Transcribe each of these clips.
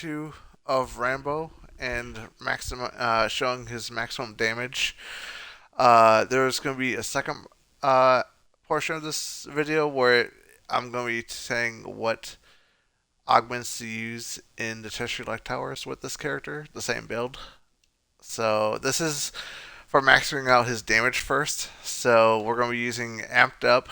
2 of Rambo and showing his maximum damage. There's going to be a second uh, portion of this video where I'm going to be saying what augments to use in the Tertiary Light Towers with this character, the same build. So this is for maxing out his damage first. So we're going to be using Amped Up.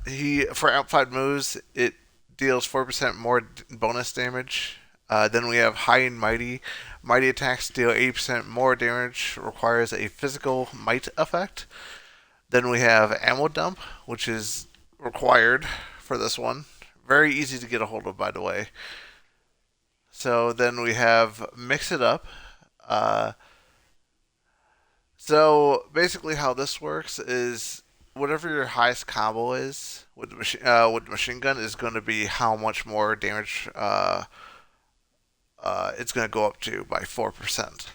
He for Amplified moves, it deals 4% more bonus damage. Then we have High and Mighty. Mighty attacks deal 80% more damage, requires a physical might effect. Then we have Ammo Dump, which is required for this one. Very easy to get a hold of, by the way. So then we have Mix It Up. Uh, so basically, how this works is whatever your highest combo is with the machine gun is going to be how much more damage it's going to go up to by 4%,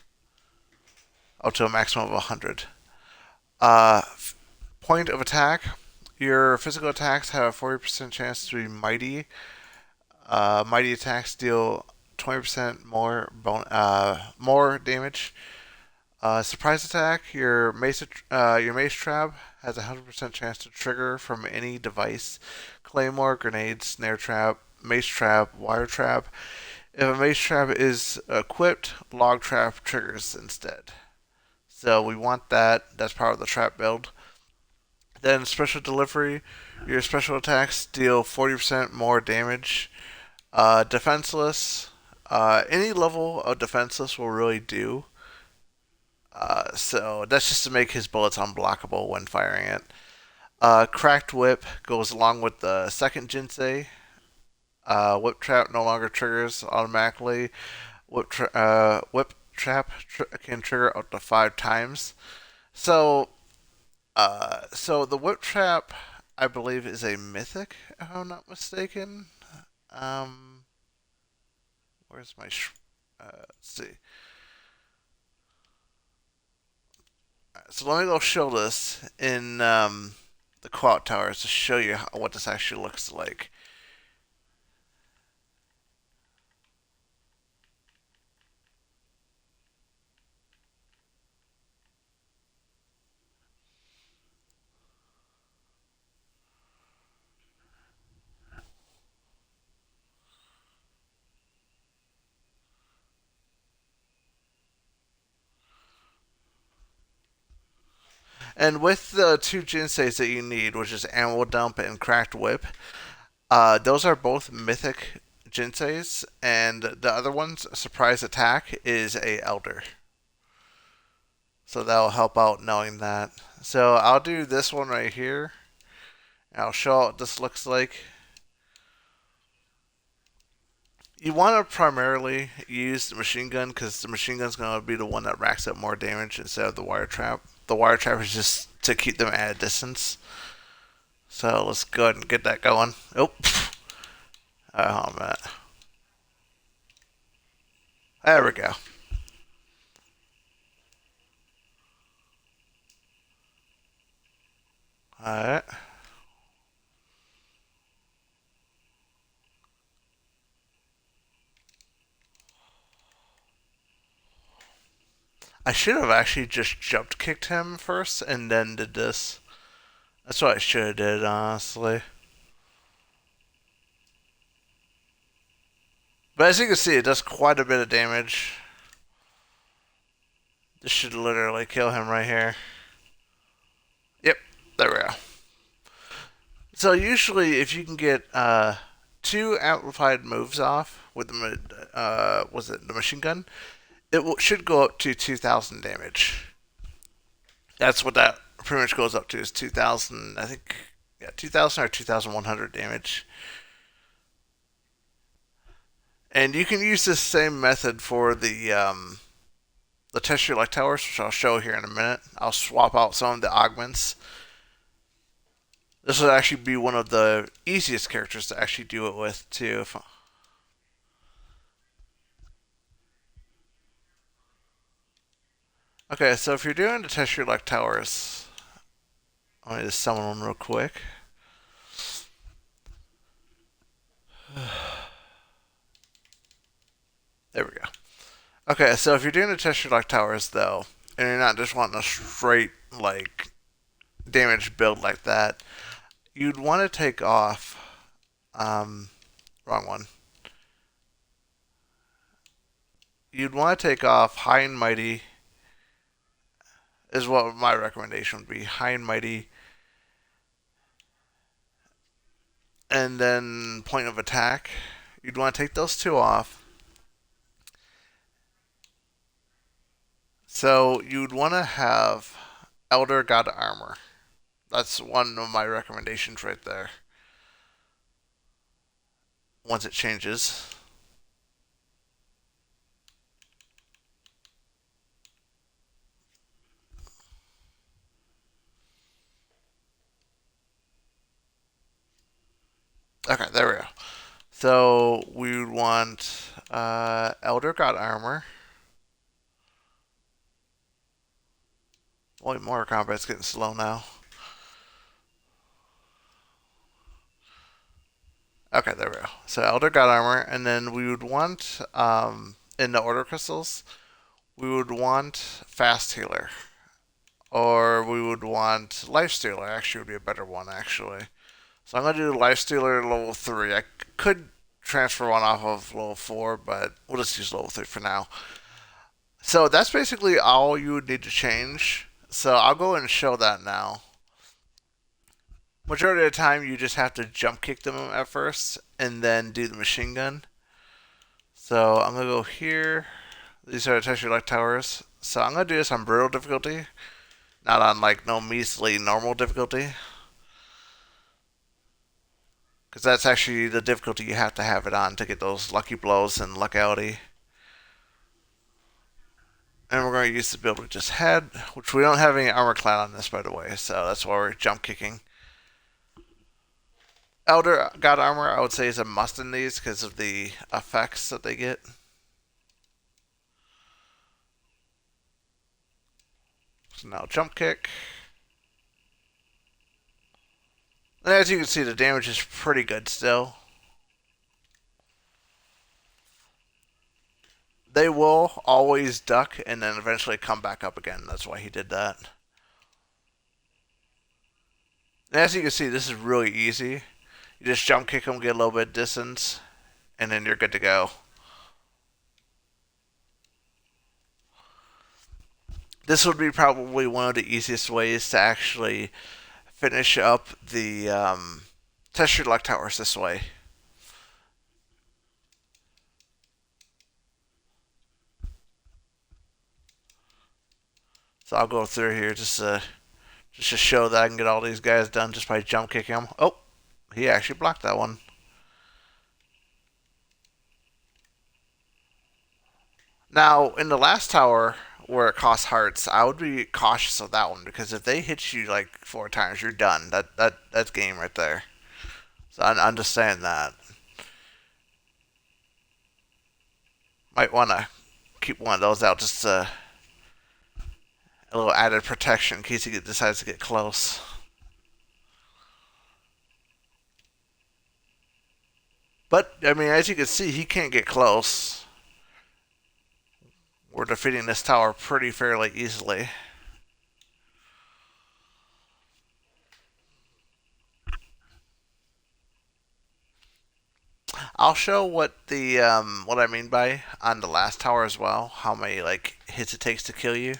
up to a maximum of 100. Uh, Point of attack. Your physical attacks have a 40% chance to be mighty. Mighty attacks deal 20% more damage. Surprise attack. Your mace trap has a 100% chance to trigger from any device. Claymore, grenade, snare trap, mace trap, wire trap. If a mace trap is equipped, log trap triggers instead. So we want that. That's part of the trap build. Then special delivery. Your special attacks deal 40% more damage. Defenseless. Any level of defenseless will really do. So that's just to make his bullets unblockable when firing it. Cracked Whip goes along with the second Jinsei. Whip Trap no longer triggers automatically. Whip Trap can trigger up to 5 times. So, so the Whip Trap, I believe, is a mythic, if I'm not mistaken. Um, where's my? Let's see. So let me go show this in the Cloud Towers to show you what this actually looks like. And with the two Jinseis that you need, which is Ammo Dump and Cracked Whip, those are both mythic Jinseis, and the other one's Surprise Attack is a Elder. So that'll help out knowing that. So I'll do this one right here. I'll show what this looks like. You want to primarily use the machine gun because the machine gun's going to be the one that racks up more damage instead of the wire trap. The wire trap is just to keep them at a distance. So let's go ahead and get that going. Oh, oh man. There we go. Alright. I should have actually just jump kicked him first and then did this. That's what I should have did, honestly. But as you can see, it does quite a bit of damage. This should literally kill him right here. Yep, there we go. So usually, if you can get 2 amplified moves off with the machine gun, should go up to 2,000 damage. That's what that pretty much goes up to is 2,000. I think 2,000 or 2,100 damage. And you can use this same method for the Tertiary Light Towers, which I'll show here in a minute. I'll swap out some of the augments. This would actually be one of the easiest characters to actually do it with too. Okay, so if you're doing the Tertiary Light Towers, let me just summon one real quick. There we go. Okay, so if you're doing the test lock towers though, and you're not just wanting a straight like damage build like that, you'd want to take off. Um, wrong one. You'd want to take off high and mighty is what my recommendation would be. High and mighty, and then point of attack. You'd want to take those two off. So you'd want to have Elder God Armor. That's one of my recommendations right there. Once it changes. Okay, there we go. So we would want Elder God Armor. Only Mortal Kombat's getting slow now. Okay, there we go. So Elder God Armor, and then we would want in the Order Crystals, we would want Fast Healer, or we would want Life Stealer. Actually, would be a better one actually. So I'm gonna do Life Stealer level 3. I could transfer one off of level 4, but we'll just use level 3 for now. So that's basically all you would need to change. So I'll go and show that now. Majority of the time, you just have to jump kick them at first, and then do the machine gun. So I'm gonna go here. These are the texture light towers. So I'm gonna do this on brutal difficulty, not on like no measly normal difficulty, because that's actually the difficulty you have to have it on to get those lucky blows and luckality. And we're going to use the build we just had, which we don't have any armor clad on this, by the way, so that's why we're jump kicking. Elder God Armor, I would say, is a must in these because of the effects that they get. So now jump kick. And as you can see, the damage is pretty good still. They will always duck and then eventually come back up again. That's why he did that. And as you can see, this is really easy. You just jump kick them, get a little bit of distance, and then you're good to go. This would be probably one of the easiest ways to actually finish up the test your luck towers this way. So I'll go through here just to show that I can get all these guys done just by jump kicking them. Oh, he actually blocked that one. Now, in the last tower where it costs hearts, I would be cautious of that one because if they hit you like 4 times, you're done. That's game right there. So I understand that. Might want to keep one of those out just a little added protection in case he decides to get close. But I mean, as you can see, he can't get close. We're defeating this tower pretty fairly easily. I'll show what I mean by on the last tower as well. How many like hits it takes to kill you.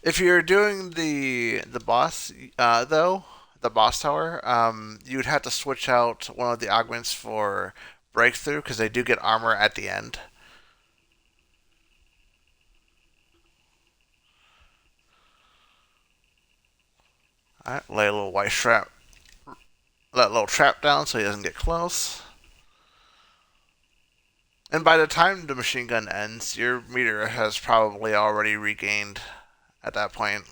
If you're doing the boss though, the boss tower, you'd have to switch out one of the augments for breakthrough because they do get armor at the end. All right, lay a little white trap, let a little trap down so he doesn't get close. And by the time the machine gun ends, your meter has probably already regained at that point.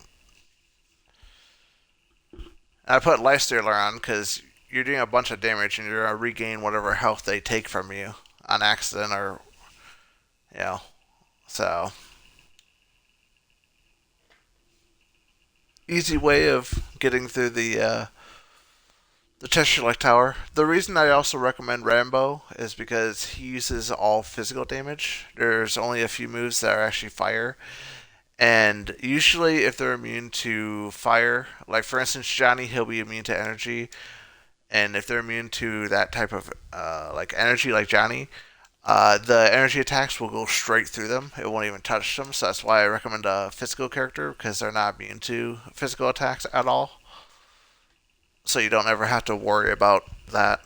And I put Life Stealer on because you're doing a bunch of damage and you're going to regain whatever health they take from you on accident or, you know, so. Easy way of getting through The Cheshire Like Tower. The reason I also recommend Rambo is because he uses all physical damage. There's only a few moves that are actually fire. And usually, if they're immune to fire, like for instance, Johnny, he'll be immune to energy. And if they're immune to that type of like energy, like Johnny, the energy attacks will go straight through them. It won't even touch them. So that's why I recommend a physical character because they're not immune to physical attacks at all. So you don't ever have to worry about that.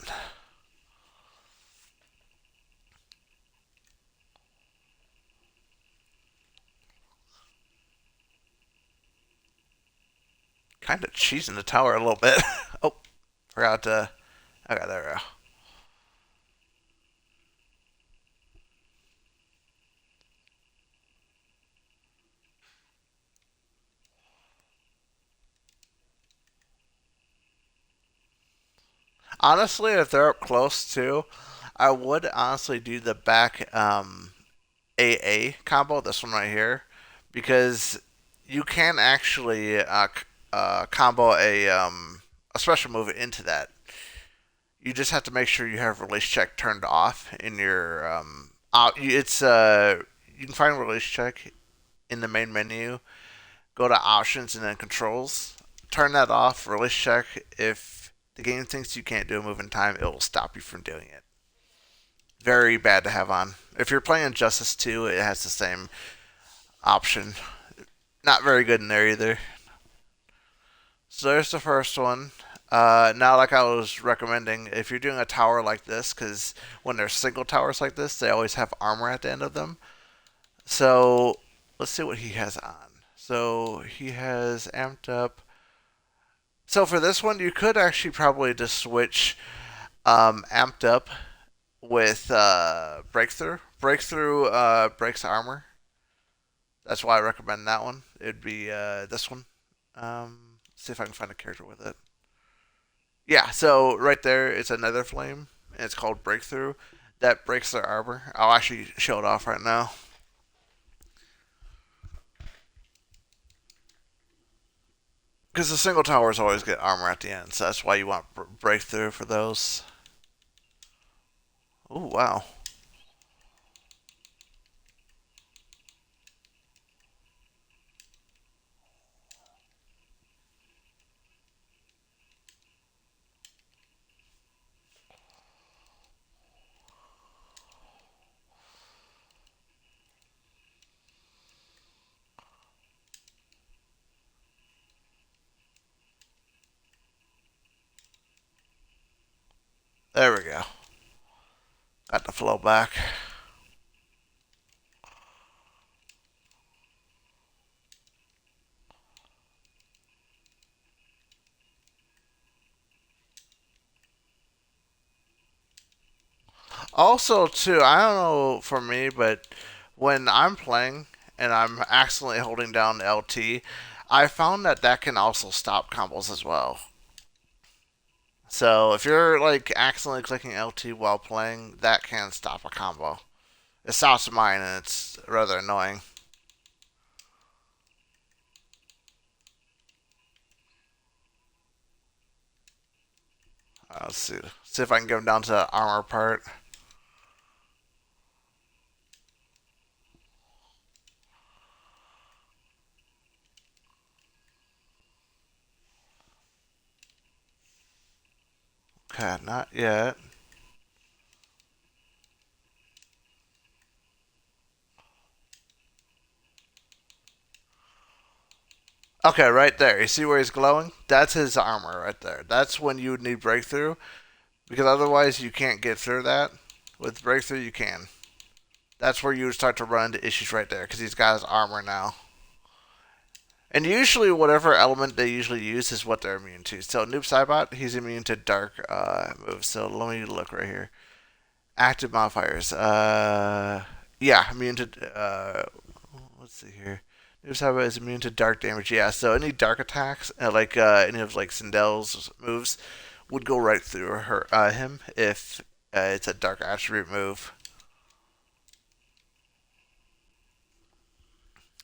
Kind of cheesing the tower a little bit. Oh, forgot to. Okay, there we go. Honestly, if they're up close too, I would honestly do the back AA combo, this one right here, because you can actually combo a special move into that. You just have to make sure you have release check turned off in your it's you can find release check in the main menu. Go to options and then controls. Turn that off. Release check. If the game thinks you can't do a move in time, it will stop you from doing it. Very bad to have on. If you're playing Justice 2, it has the same option. Not very good in there either. So there's the first one. Now, like I was recommending, if you're doing a tower like this, because when there's single towers like this, they always have armor at the end of them. So let's see what he has on. So he has amped up. So for this one, you could actually probably just switch amped up with breakthrough. Breakthrough breaks armor. That's why I recommend that one. It'd be this one. See if I can find a character with it. Yeah, so right there, it's another flame, and it's called Breakthrough. That breaks their armor. I'll actually show it off right now. Because the single towers always get armor at the end, so that's why you want Breakthrough for those. Oh, wow. There we go. Got the flow back. Also, too, I don't know for me, but when I'm playing and I'm accidentally holding down LT, I found that that can also stop combos as well. So if you're like accidentally clicking LT while playing, that can stop a combo. It stops mine, and it's rather annoying. Let's see if I can get him down to the armor part. Okay, not yet. Okay, right there. You see where he's glowing? That's his armor right there. That's when you would need breakthrough, because otherwise you can't get through that. With breakthrough, you can. That's where you would start to run into issues right there, because he's got his armor now. And usually, whatever element they usually use is what they're immune to. So, Noob Saibot, he's immune to dark moves. So, let me look right here. Active modifiers. Yeah, immune to. Let's see here. Noob Saibot is immune to dark damage. Yeah, so any dark attacks, like any of like Sindel's moves, would go right through him if it's a dark attribute move.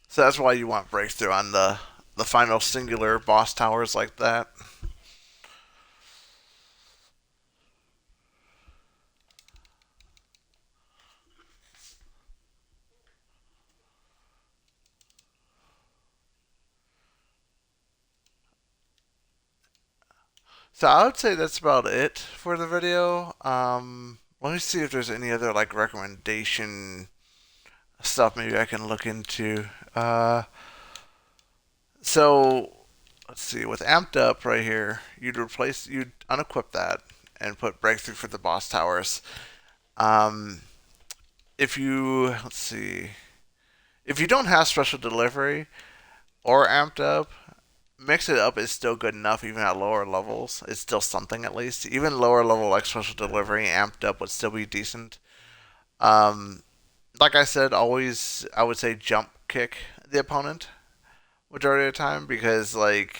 So that's why you want breakthrough on the final singular boss towers like that. So I would say that's about it for the video. Let me see if there's any other like recommendation stuff maybe I can look into. So let's see, with amped up right here, you'd unequip that and put breakthrough for the boss towers. Um, if you let's see, if you don't have special delivery or amped up, mix it up is still good enough even at lower levels. It's still something at least. Even lower level like special delivery amped up would still be decent. Um, like I said, always I would say jump kick the opponent majority of the time because like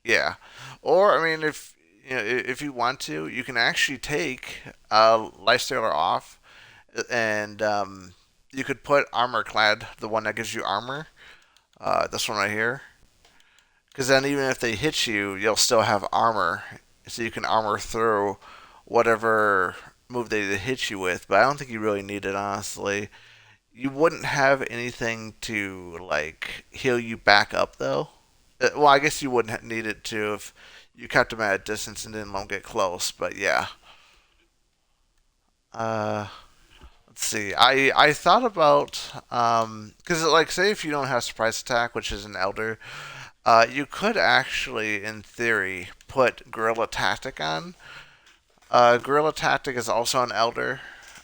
yeah. Or I mean if if you want to, you can actually take Lifestealer off and you could put armor clad, the one that gives you armor. This one right here. Because then even if they hit you, you'll still have armor, so you can armor through whatever move they hit you with. But I don't think you really need it, honestly. You wouldn't have anything to like heal you back up though. Well, I guess you wouldn't need it to if you kept them at a distance and didn't let them get close. But yeah. Uh, let's see. I thought about because like say if you don't have surprise attack, which is an elder, you could actually, in theory, put Guerrilla Tactic on. Guerrilla Tactic is also an Elder.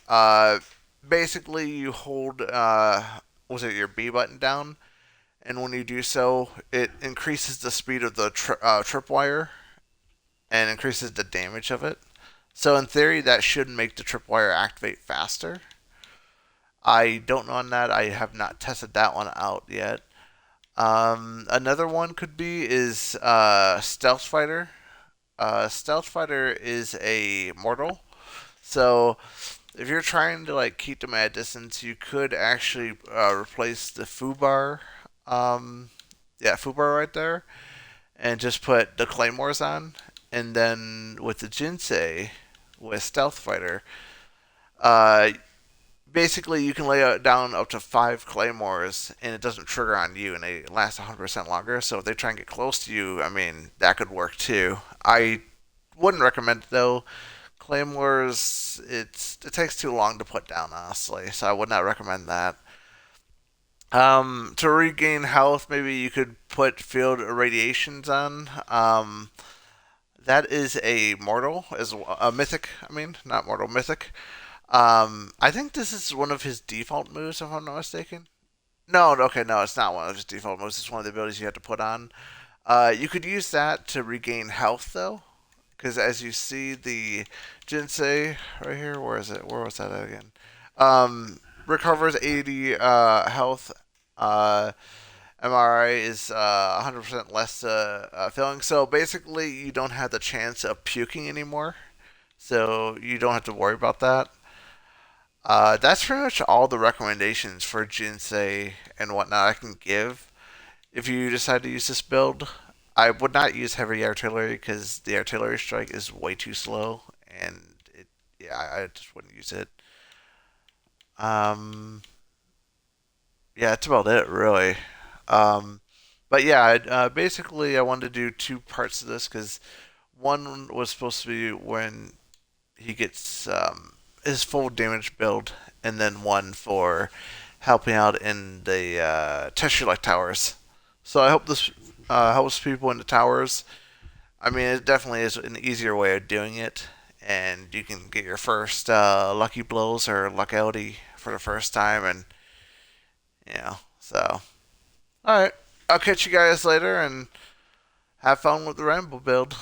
Uh, basically, you hold was it your B button down, and when you do so, it increases the speed of the tripwire and increases the damage of it. So in theory, that should make the tripwire activate faster. I don't know on that. I have not tested that one out yet. Another one could be is Stealth Fighter. Stealth Fighter is a mortal, so if you're trying to like keep them at a distance, you could actually replace the foobar, yeah, foobar right there, and just put the claymores on, and then with the Jinsei, with Stealth Fighter, uh, basically you can lay down up to 5 claymores and it doesn't trigger on you and they last 100% longer. So if they try and get close to you, I mean that could work too. I wouldn't recommend it though. Claymores, it takes too long to put down honestly, so I would not recommend that. To regain health, maybe you could put field irradiations on. That is a mortal, as a mythic. I mean, not mortal, mythic. I think this is one of his default moves, if I'm not mistaken. No, okay, no, it's not one of his default moves. It's one of the abilities you have to put on. You could use that to regain health, though, because as you see, the Jinsei right here, where is it? Where was that at again? Recovers 80 health. MRI is 100% less filling. So basically, you don't have the chance of puking anymore. So you don't have to worry about that. That's pretty much all the recommendations for Jinsei and whatnot I can give. If you decide to use this build, I would not use heavy artillery because the artillery strike is way too slow, and yeah, I just wouldn't use it. Um, yeah, that's about it, really. Um, but yeah, basically, I wanted to do two parts of this because one was supposed to be when he gets his full damage build, and then one for helping out in the Tessue like towers. So I hope this helps people in the towers. I mean, it definitely is an easier way of doing it, and you can get your first lucky blows or luck outie for the first time, and so all right. I'll catch you guys later and have fun with the Rambo build.